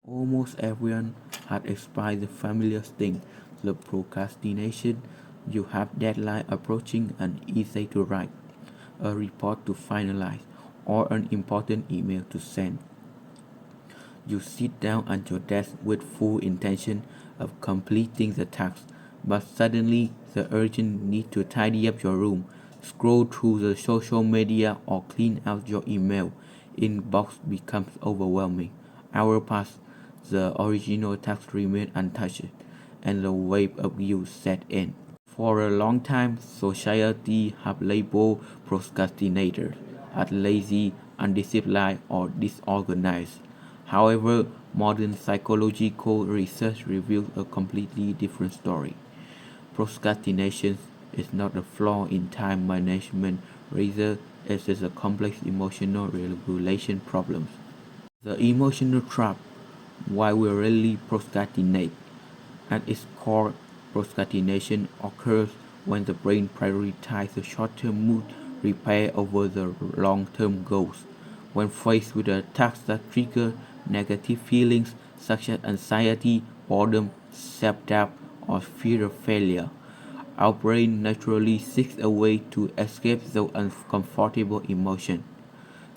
Almost everyone has experienced the familiar sting, the procrastination. You have deadline approaching, an essay to write, a report to finalize, or an important email to send. You sit down at your desk with full intention of completing the task, but suddenly the urgent need to tidy up your room, scroll through the social media, or clean out your email inbox becomes overwhelming. Hours pass, the original task remains untouched, and the wave of guilt set in. For a long time, society have labeled procrastinators as lazy, undisciplined, or disorganized. However, modern psychological research reveals a completely different story. Procrastination is not a flaw in time management, rather, it is a complex emotional regulation problem. The emotional trap. Why we really procrastinate. At its core, procrastination occurs when the brain prioritizes short-term mood repair over the long-term goals. When faced with a task that triggers negative feelings such as anxiety, boredom, self-doubt, or fear of failure, our brain naturally seeks a way to escape those uncomfortable emotions.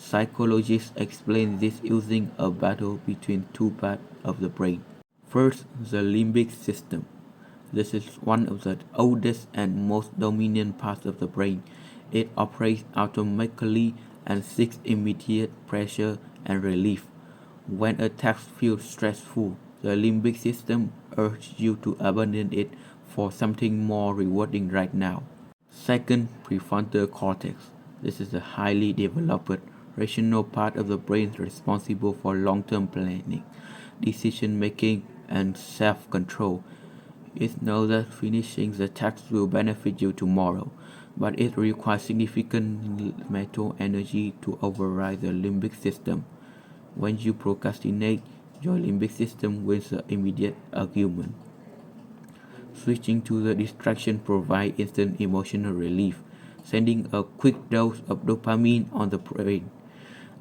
Psychologists explain this using a battle between two parts of the brain. First, the limbic system. This is one of the oldest and most dominant parts of the brain. It operates automatically and seeks immediate pleasure and relief. When a task feels stressful, the limbic system urges you to abandon it for something more rewarding right now. Second, prefrontal cortex. This is a highly developed rational part of the brain responsible for long-term planning, decision making, and self-control. It knows that finishing the task will benefit you tomorrow, but it requires significant mental energy to override the limbic system. When you procrastinate, your limbic system wins the immediate argument. Switching to the distraction provides instant emotional relief, sending a quick dose of dopamine on the brain.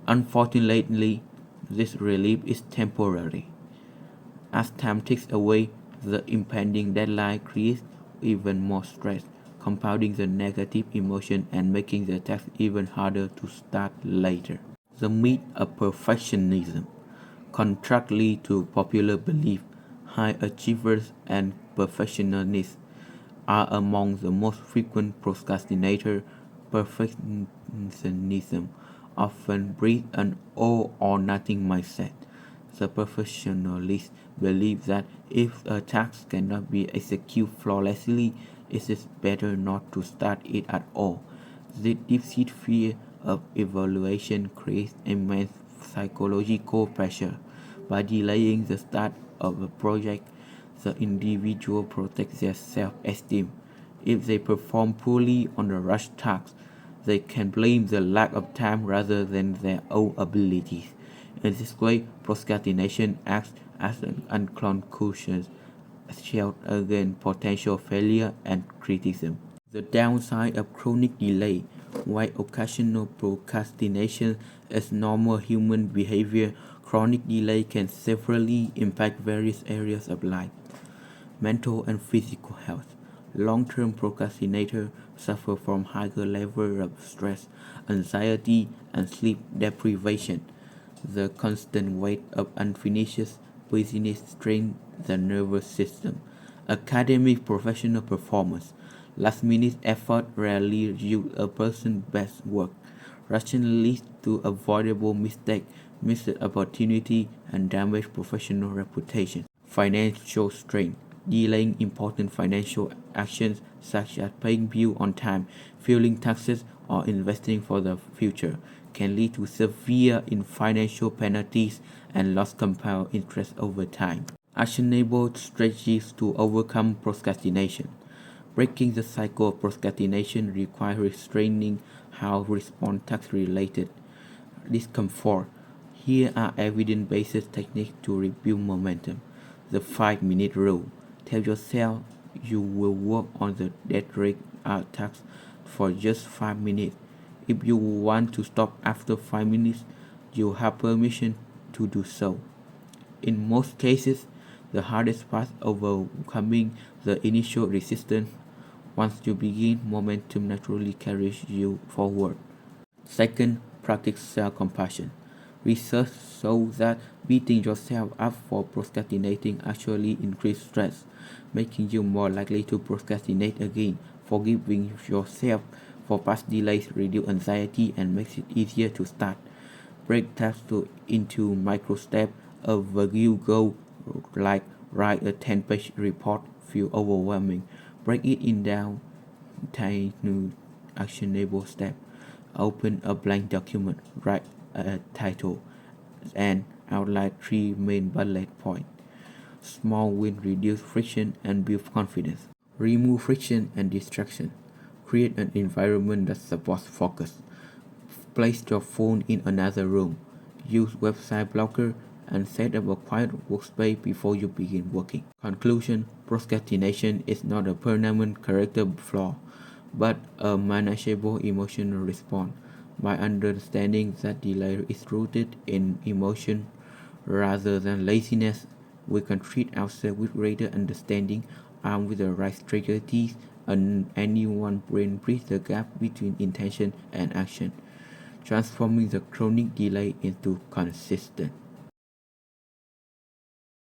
Unfortunately, this relief is temporary. As time ticks away, the impending deadline creates even more stress, compounding the negative emotion and making the task even harder to start later. The myth of perfectionism. Contrarily to popular belief, high achievers and perfectionists are among the most frequent procrastinators. Perfectionism often breeds an all or nothing mindset. The perfectionists believe that if a task cannot be executed flawlessly, it is better not to start it at all. The deep-seated fear of evaluation creates immense psychological pressure. By delaying the start of a project, the individual protects their self-esteem. If they perform poorly on a rush task, they can blame the lack of time rather than their own abilities. In this way, procrastination acts as an unconscious shield against potential failure and criticism. The downside of chronic delay. While occasional procrastination is normal human behavior, chronic delay can severely impact various areas of life, mental and physical health. Long-term procrastinators suffer from higher levels of stress, anxiety, and sleep deprivation. The constant weight of unfinished business strains the nervous system. Academic professional performance. Last-minute effort rarely yields a person's best work. Rushing leads to avoidable mistakes, missed opportunity, and damaged professional reputation. Financial strain. Delaying important financial actions such as paying bills on time, filing taxes, or investing for the future can lead to severe financial penalties and lost compound interest over time. Actionable strategies to overcome procrastination. Breaking the cycle of procrastination requires restraining how we respond to task-related discomfort. Here are evidence-based techniques to rebuild momentum. The 5-minute rule. Tell yourself you will work on the deadline task for just 5 minutes. If you want to stop after 5 minutes, you have permission to do so. In most cases, the hardest part is overcoming the initial resistance. Once you begin, momentum naturally carries you forward. Second, practice self-compassion. Research shows that beating yourself up for procrastinating actually increases stress, making you more likely to procrastinate again. Forgiving yourself for past delays reduces anxiety and makes it easier to start. Break tasks into micro steps. A vague goal like write a 10-page report feels overwhelming. Break it in down tiny actionable steps. Open a blank document, write a title, and outline three main bullet points. Small wins reduce friction and build confidence. Remove friction and distraction. Create an environment that supports focus. Place your phone in another room. Use website blocker and set up a quiet workspace before you begin working. Conclusion: procrastination is not a permanent character flaw, but a manageable emotional response. By understanding that delay is rooted in emotion rather than laziness, we can treat ourselves with greater understanding. Armed with the right strategies, and anyone brain bridge the gap between intention and action, transforming the chronic delay into consistent.